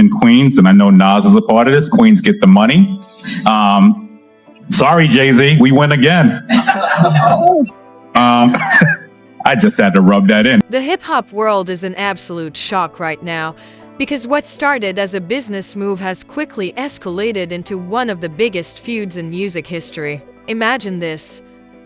in Queens, and I know Nas is a part of this. Queens get the money. Sorry, Jay-Z, we win again. I just had to rub that in. The hip-hop world is in absolute shock right now, because what started as a business move has quickly escalated into one of the biggest feuds in music history. Imagine this: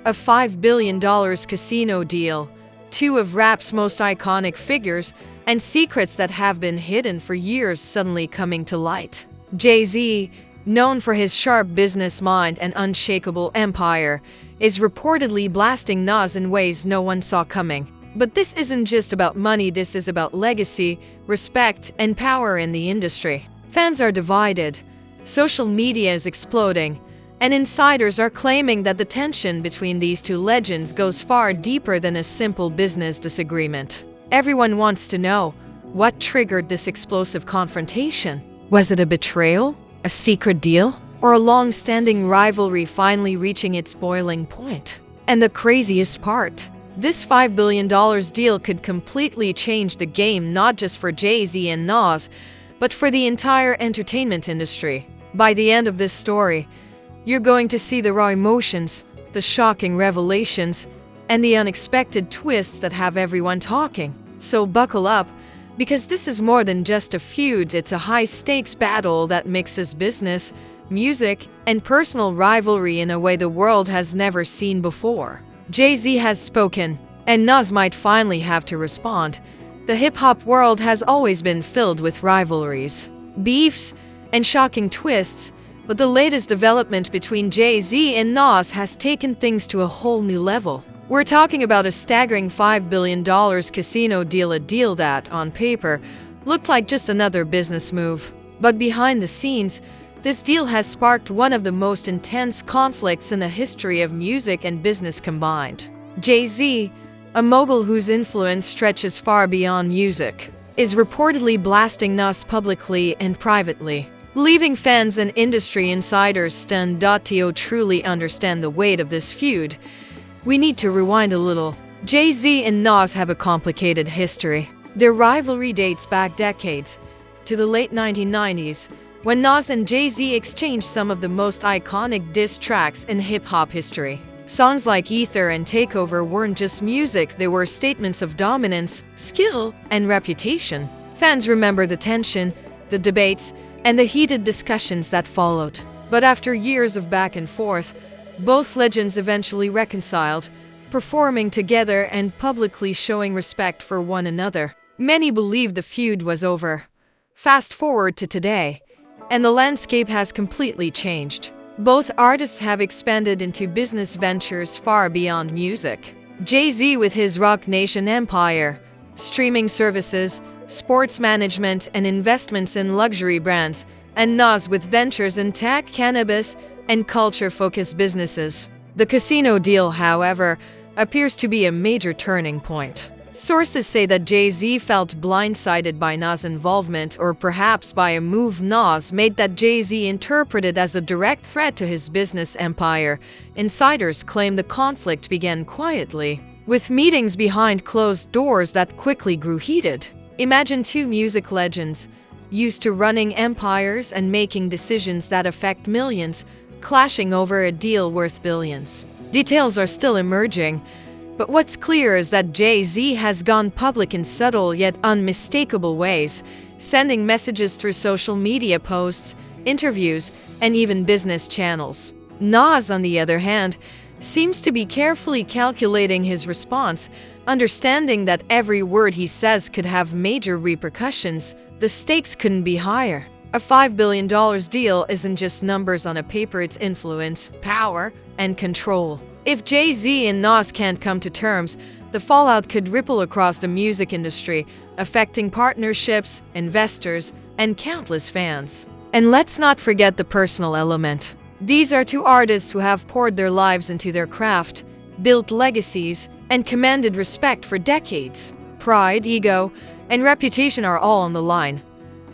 a $5 billion casino deal, two of rap's most iconic figures, and secrets that have been hidden for years suddenly coming to light. Jay-Z, known for his sharp business mind and unshakable empire, is reportedly blasting Nas in ways no one saw coming. But this isn't just about money, this is about legacy, respect, and power in the industry. Fans are divided, social media is exploding, and insiders are claiming that the tension between these two legends goes far deeper than a simple business disagreement. Everyone wants to know, what triggered this explosive confrontation? Was it a betrayal? A secret deal? Or a long-standing rivalry finally reaching its boiling point? And the craziest part, this $5 billion deal could completely change the game, not just for Jay-Z and Nas, but for the entire entertainment industry. By the end of this story, you're going to see the raw emotions, the shocking revelations, and the unexpected twists that have everyone talking. So buckle up, because this is more than just a feud, it's a high-stakes battle that mixes business, music, and personal rivalry in a way the world has never seen before. Jay-Z has spoken, and Nas might finally have to respond. The hip-hop world has always been filled with rivalries, beefs, and shocking twists, but the latest development between Jay-Z and Nas has taken things to a whole new level. We're talking about a staggering $5 billion casino deal, a deal that, on paper, looked like just another business move. But behind the scenes, this deal has sparked one of the most intense conflicts in the history of music and business combined. Jay-Z, a mogul whose influence stretches far beyond music, is reportedly blasting Nas publicly and privately, leaving fans and industry insiders stunned. To truly understand the weight of this feud, we need to rewind a little. Jay-Z and Nas have a complicated history. Their rivalry dates back decades, to the late 1990s, when Nas and Jay-Z exchanged some of the most iconic diss tracks in hip-hop history. Songs like Ether and Takeover weren't just music, they were statements of dominance, skill, and reputation. Fans remember the tension, the debates, and the heated discussions that followed. But after years of back and forth, both legends eventually reconciled, performing together and publicly showing respect for one another. Many believed the feud was over. Fast forward to today, and the landscape has completely changed. Both artists have expanded into business ventures far beyond music. Jay-Z with his Roc Nation empire, streaming services, sports management, and investments in luxury brands, and Nas with ventures in tech, cannabis, and culture-focused businesses. The casino deal, however, appears to be a major turning point. Sources say that Jay-Z felt blindsided by Nas' involvement, or perhaps by a move Nas made that Jay-Z interpreted as a direct threat to his business empire. Insiders claim the conflict began quietly, with meetings behind closed doors that quickly grew heated. Imagine two music legends, used to running empires and making decisions that affect millions, clashing over a deal worth billions. Details are still emerging, but what's clear is that Jay-Z has gone public in subtle yet unmistakable ways, sending messages through social media posts, interviews, and even business channels. Nas, on the other hand, seems to be carefully calculating his response, understanding that every word he says could have major repercussions. The stakes couldn't be higher. A $5 billion deal isn't just numbers on a paper, it's influence, power, and control. If Jay-Z and Nas can't come to terms, the fallout could ripple across the music industry, affecting partnerships, investors, and countless fans. And let's not forget the personal element. These are two artists who have poured their lives into their craft, built legacies, and commanded respect for decades. Pride, ego, and reputation are all on the line.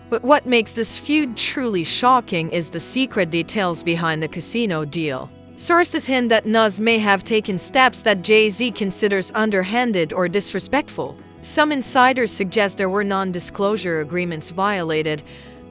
But what makes this feud truly shocking is the secret details behind the casino deal. Sources hint that Nas may have taken steps that Jay-Z considers underhanded or disrespectful. Some insiders suggest there were non-disclosure agreements violated,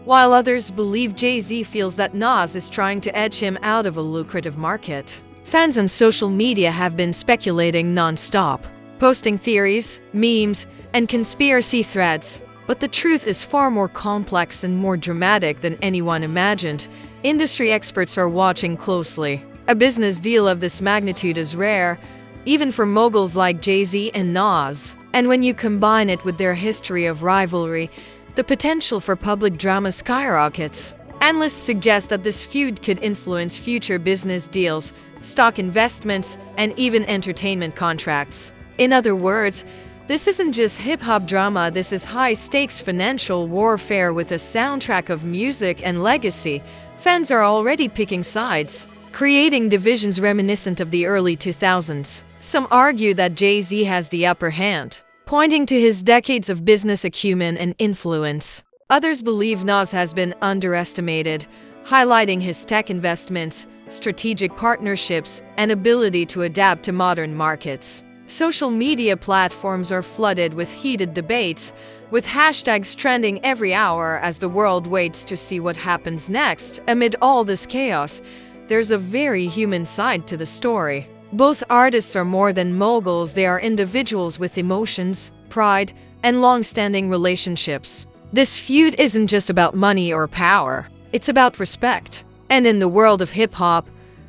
while others believe Jay-Z feels that Nas is trying to edge him out of a lucrative market. Fans on social media have been speculating non-stop, posting theories, memes, and conspiracy threads. But the truth is far more complex and more dramatic than anyone imagined. Industry experts are watching closely. A business deal of this magnitude is rare, even for moguls like Jay-Z and Nas. And when you combine it with their history of rivalry, the potential for public drama skyrockets. Analysts suggest that this feud could influence future business deals, stock investments, and even entertainment contracts. In other words, this isn't just hip-hop drama, this is high-stakes financial warfare with a soundtrack of music and legacy. Fans are already picking sides, creating divisions reminiscent of the early 2000s. Some argue that Jay-Z has the upper hand, pointing to his decades of business acumen and influence. Others believe Nas has been underestimated, highlighting his tech investments, strategic partnerships, and ability to adapt to modern markets. Social media platforms are flooded with heated debates, with hashtags trending every hour as the world waits to see what happens next. Amid all this chaos, there's a very human side to the story. Both artists are more than moguls, they are individuals with emotions, pride, and long-standing relationships. This feud isn't just about money or power, it's about respect. And in the world of hip-hop,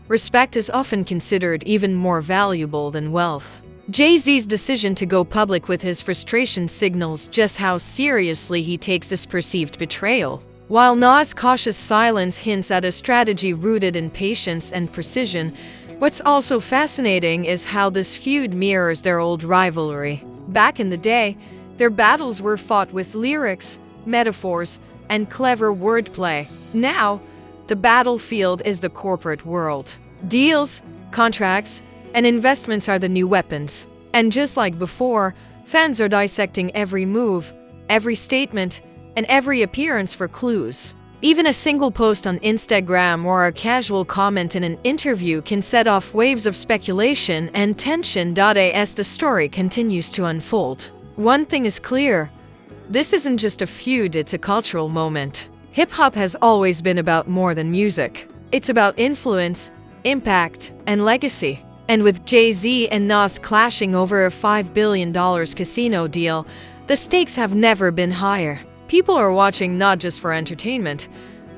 respect is often considered even more valuable than wealth. Jay-Z's decision to go public with his frustration signals just how seriously he takes this perceived betrayal. While Nas' cautious silence hints at a strategy rooted in patience and precision, what's also fascinating is how this feud mirrors their old rivalry. Back in the day, their battles were fought with lyrics, metaphors, and clever wordplay. Now, the battlefield is the corporate world. Deals, contracts, and investments are the new weapons. And just like before, fans are dissecting every move, every statement, and every appearance for clues. Even a single post on Instagram or a casual comment in an interview can set off waves of speculation and tension. As the story continues to unfold, one thing is clear: this isn't just a feud, it's a cultural moment. Hip-hop has always been about more than music. It's about influence, impact, and legacy. And with Jay-Z and Nas clashing over a $5 billion casino deal, the stakes have never been higher. People are watching not just for entertainment,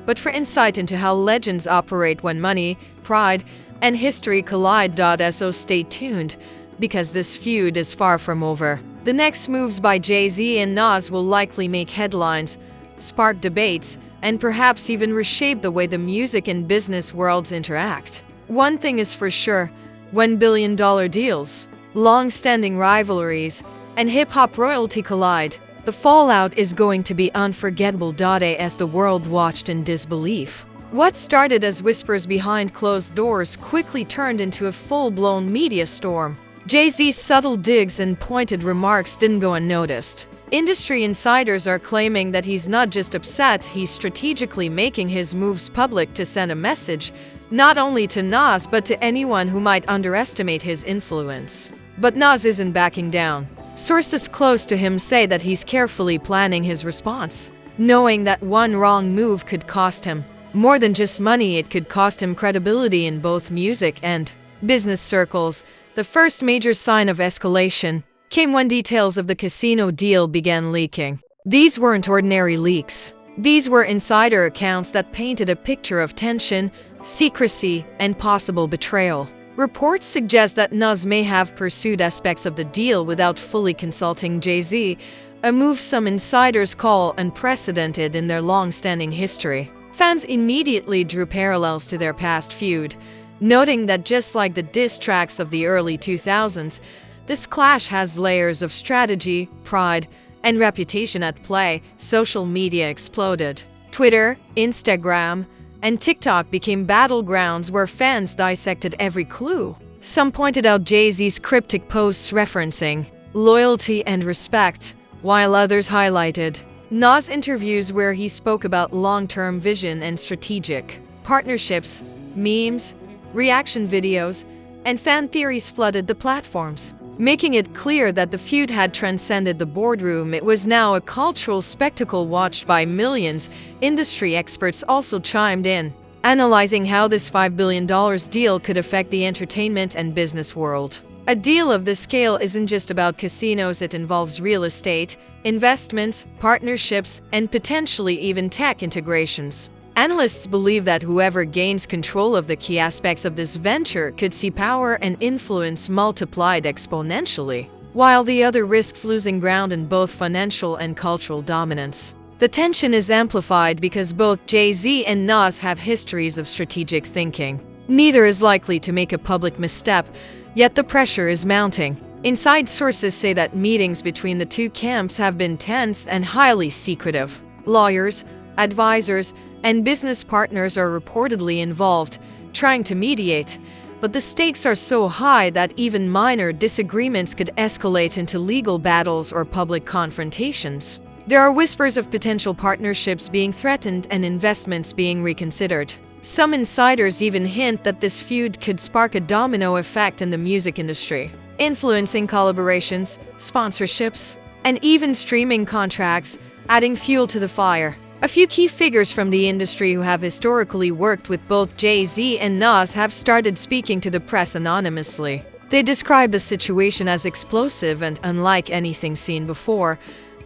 but for insight into how legends operate when money, pride, and history collide. So stay tuned, because this feud is far from over. The next moves by Jay-Z and Nas will likely make headlines, spark debates, and perhaps even reshape the way the music and business worlds interact. One thing is for sure: when billion-dollar deals, long-standing rivalries, and hip-hop royalty collide, the fallout is going to be unforgettable. As the world watched in disbelief, what started as whispers behind closed doors quickly turned into a full-blown media storm. Jay-Z's subtle digs and pointed remarks didn't go unnoticed. Industry insiders are claiming that he's not just upset, he's strategically making his moves public to send a message, not only to Nas but to anyone who might underestimate his influence. But Nas isn't backing down. Sources close to him say that he's carefully planning his response, knowing that one wrong move could cost him more than just money. It could cost him credibility in both music and business circles. The first major sign of escalation came when details of the casino deal began leaking. These weren't ordinary leaks. These were insider accounts that painted a picture of tension, secrecy, and possible betrayal. Reports suggest that Nas may have pursued aspects of the deal without fully consulting Jay-Z, a move some insiders call unprecedented in their long-standing history. Fans immediately drew parallels to their past feud, noting that just like the diss tracks of the early 2000s, this clash has layers of strategy, pride, and reputation at play. Social media exploded. Twitter, Instagram, and TikTok became battlegrounds where fans dissected every clue. Some pointed out Jay-Z's cryptic posts referencing loyalty and respect, while others highlighted Nas' interviews where he spoke about long-term vision and strategic partnerships. Memes, reaction videos, and fan theories flooded the platforms. making it clear that the feud had transcended the boardroom. It was now a cultural spectacle watched by millions. Industry experts also chimed in, analyzing how this $5 billion deal could affect the entertainment and business world. A deal of this scale isn't just about casinos, it involves real estate, investments, partnerships, and potentially even tech integrations. Analysts believe that whoever gains control of the key aspects of this venture could see power and influence multiplied exponentially, while the other risks losing ground in both financial and cultural dominance. The tension is amplified because both Jay-Z and Nas have histories of strategic thinking. Neither is likely to make a public misstep, yet the pressure is mounting. Inside sources say that meetings between the two camps have been tense and highly secretive. Lawyers, advisors, and business partners are reportedly involved, trying to mediate, but the stakes are so high that even minor disagreements could escalate into legal battles or public confrontations. There are whispers of potential partnerships being threatened and investments being reconsidered. Some insiders even hint that this feud could spark a domino effect in the music industry, influencing collaborations, sponsorships, and even streaming contracts, adding fuel to the fire. A few key figures from the industry who have historically worked with both Jay-Z and Nas have started speaking to the press anonymously. They describe the situation as explosive and unlike anything seen before,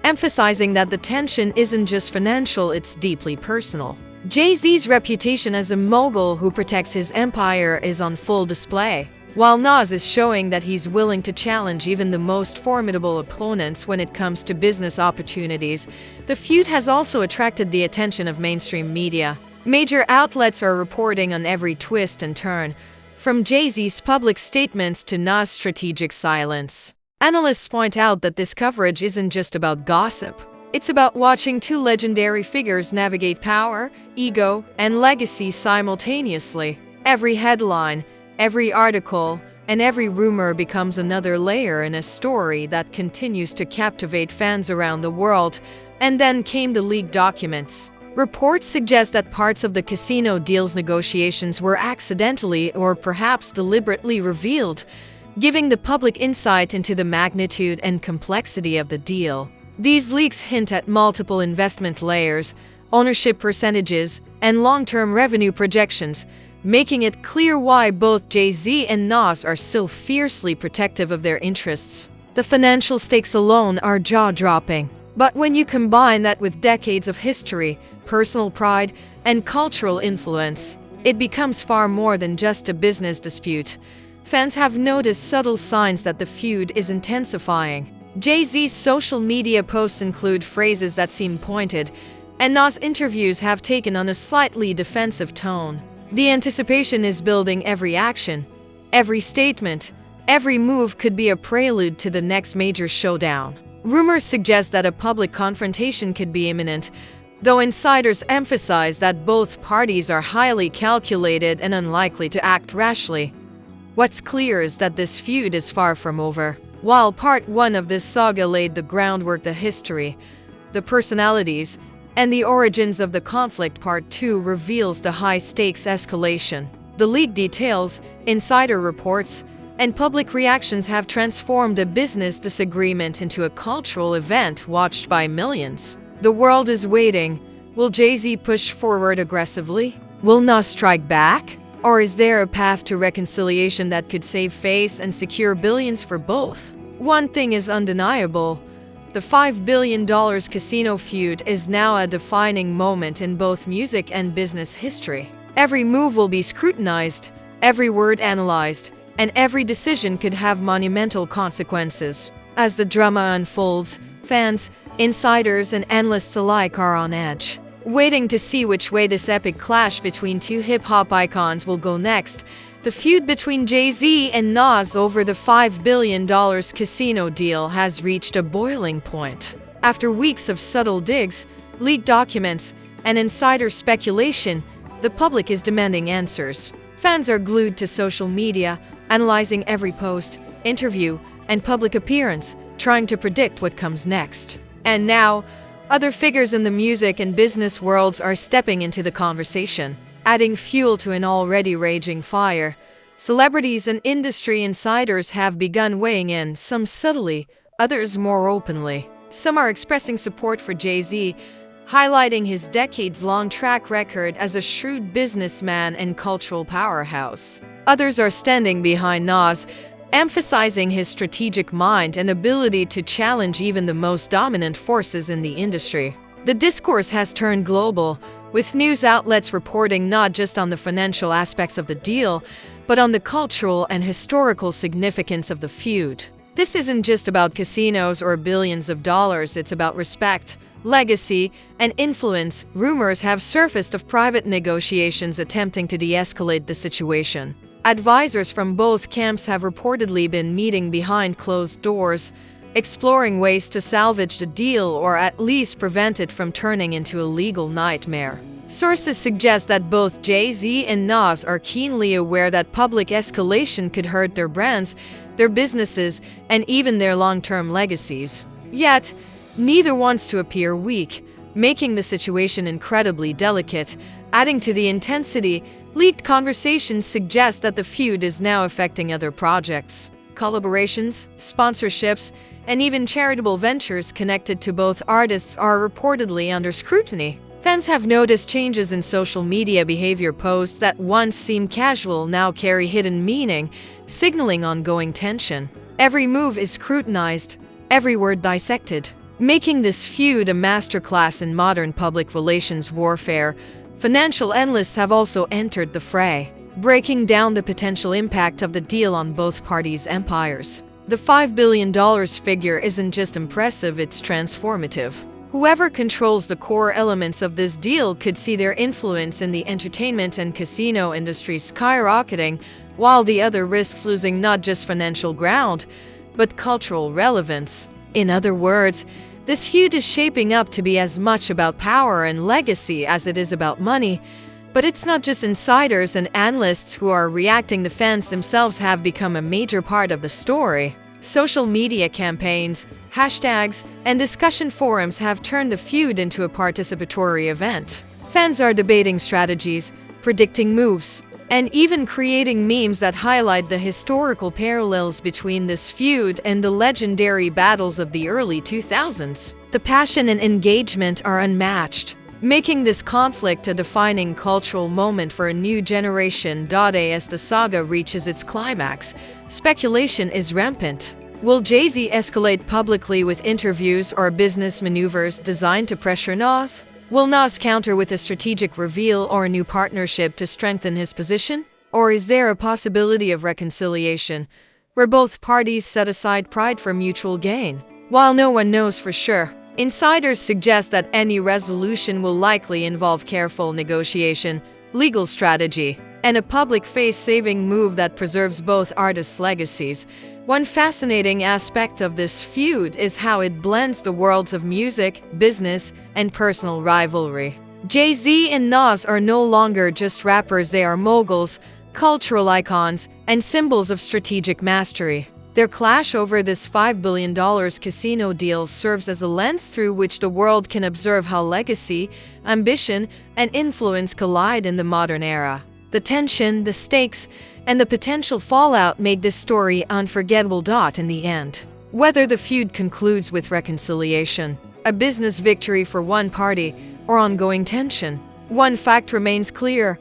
emphasizing that the tension isn't just financial, it's deeply personal. Jay-Z's reputation as a mogul who protects his empire is on full display, while Nas is showing that he's willing to challenge even the most formidable opponents when it comes to business opportunities. The feud has also attracted the attention of mainstream media. Major outlets are reporting on every twist and turn, from Jay-Z's public statements to Nas' strategic silence. Analysts point out that this coverage isn't just about gossip. It's about watching two legendary figures navigate power, ego, and legacy simultaneously. Every headline, every article, and every rumor becomes another layer in a story that continues to captivate fans around the world. And then came the leaked documents. Reports suggest that parts of the casino deal's negotiations were accidentally or perhaps deliberately revealed, giving the public insight into the magnitude and complexity of the deal. These leaks hint at multiple investment layers, ownership percentages, and long-term revenue projections, making it clear why both Jay-Z and Nas are so fiercely protective of their interests. The financial stakes alone are jaw-dropping. But when you combine that with decades of history, personal pride, and cultural influence, it becomes far more than just a business dispute. Fans have noticed subtle signs that the feud is intensifying. Jay-Z's social media posts include phrases that seem pointed, and Nas' interviews have taken on a slightly defensive tone. The anticipation is building. Every action, every statement, every move could be a prelude to the next major showdown. Rumors suggest that a public confrontation could be imminent, though insiders emphasize that both parties are highly calculated and unlikely to act rashly. What's clear is that this feud is far from over. While part one of this saga laid the groundwork, the history, the personalities, and the origins of the conflict, part two reveals the high-stakes escalation. The leaked details, insider reports, and public reactions have transformed a business disagreement into a cultural event watched by millions. The world is waiting. Will Jay-Z push forward aggressively? Will Nas strike back? Or is there a path to reconciliation that could save face and secure billions for both? One thing is undeniable. The $5 billion casino feud is now a defining moment in both music and business history. Every move will be scrutinized, every word analyzed, and every decision could have monumental consequences. As the drama unfolds, fans, insiders, and analysts alike are on edge, waiting to see which way this epic clash between two hip-hop icons will go next. The feud between Jay-Z and Nas over the $5 billion casino deal has reached a boiling point. After weeks of subtle digs, leaked documents, and insider speculation, the public is demanding answers. Fans are glued to social media, analyzing every post, interview, and public appearance, trying to predict what comes next. And now, other figures in the music and business worlds are stepping into the conversation, adding fuel to an already raging fire. Celebrities and industry insiders have begun weighing in, some subtly, others more openly. Some are expressing support for Jay-Z, highlighting his decades-long track record as a shrewd businessman and cultural powerhouse. Others are standing behind Nas, emphasizing his strategic mind and ability to challenge even the most dominant forces in the industry. The discourse has turned global, with news outlets reporting not just on the financial aspects of the deal, but on the cultural and historical significance of the feud. This isn't just about casinos or billions of dollars, it's about respect, legacy, and influence. Rumors have surfaced of private negotiations attempting to de-escalate the situation. Advisors from both camps have reportedly been meeting behind closed doors, exploring ways to salvage the deal or at least prevent it from turning into a legal nightmare. Sources suggest that both Jay-Z and Nas are keenly aware that public escalation could hurt their brands, their businesses, and even their long-term legacies. Yet, neither wants to appear weak, making the situation incredibly delicate. Adding to the intensity, leaked conversations suggest that the feud is now affecting other projects. Collaborations, sponsorships, and even charitable ventures connected to both artists are reportedly under scrutiny. Fans have noticed changes in social media behavior. Posts that once seemed casual now carry hidden meaning, signaling ongoing tension. Every move is scrutinized, every word dissected, making this feud a masterclass in modern public relations warfare. Financial analysts have also entered the fray, breaking down the potential impact of the deal on both parties' empires. The $5 billion figure isn't just impressive, it's transformative. Whoever controls the core elements of this deal could see their influence in the entertainment and casino industries skyrocketing, while the other risks losing not just financial ground, but cultural relevance. In other words, this feud is shaping up to be as much about power and legacy as it is about money. But it's not just insiders and analysts who are reacting. The fans themselves have become a major part of the story. Social media campaigns, hashtags, and discussion forums have turned the feud into a participatory event. Fans are debating strategies, predicting moves, and even creating memes that highlight the historical parallels between this feud and the legendary battles of the early 2000s. The passion and engagement are unmatched, making this conflict a defining cultural moment for a new generation. As the saga reaches its climax, speculation is rampant. Will Jay-Z escalate publicly with interviews or business maneuvers designed to pressure Nas? Will Nas counter with a strategic reveal or a new partnership to strengthen his position? Or is there a possibility of reconciliation, where both parties set aside pride for mutual gain? While no one knows for sure, insiders suggest that any resolution will likely involve careful negotiation, legal strategy, and a public face-saving move that preserves both artists' legacies. One fascinating aspect of this feud is how it blends the worlds of music, business, and personal rivalry. Jay-Z and Nas are no longer just rappers, they are moguls, cultural icons, and symbols of strategic mastery. Their clash over this $5 billion casino deal serves as a lens through which the world can observe how legacy, ambition, and influence collide in the modern era. The tension, the stakes, and the potential fallout make this story unforgettable. In the end, whether the feud concludes with reconciliation, a business victory for one party, or ongoing tension, one fact remains clear: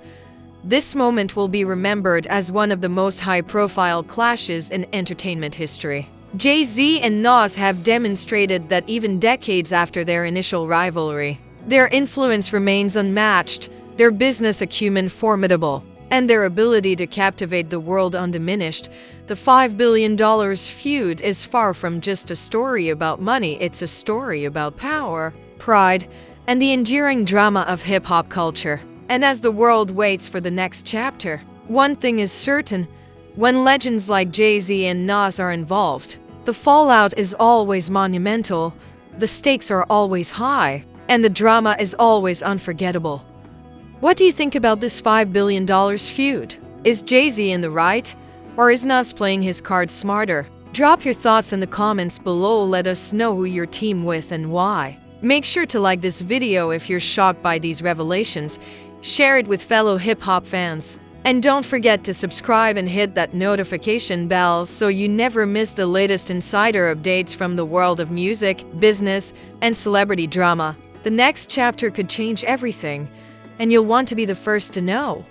this moment will be remembered as one of the most high-profile clashes in entertainment history. Jay-Z and Nas have demonstrated that even decades after their initial rivalry, their influence remains unmatched, their business acumen formidable, and their ability to captivate the world undiminished. The $5 billion feud is far from just a story about money, it's a story about power, pride, and the enduring drama of hip-hop culture. And as the world waits for the next chapter, one thing is certain: when legends like Jay-Z and Nas are involved, the fallout is always monumental, the stakes are always high, and the drama is always unforgettable. What do you think about this $5 billion feud? Is Jay-Z in the right, or is Nas playing his cards smarter? Drop your thoughts in the comments below, let us know who you're team with and why. Make sure to like this video if you're shocked by these revelations. Share it with fellow hip-hop fans. And don't forget to subscribe and hit that notification bell so you never miss the latest insider updates from the world of music, business, and celebrity drama. The next chapter could change everything, and you'll want to be the first to know.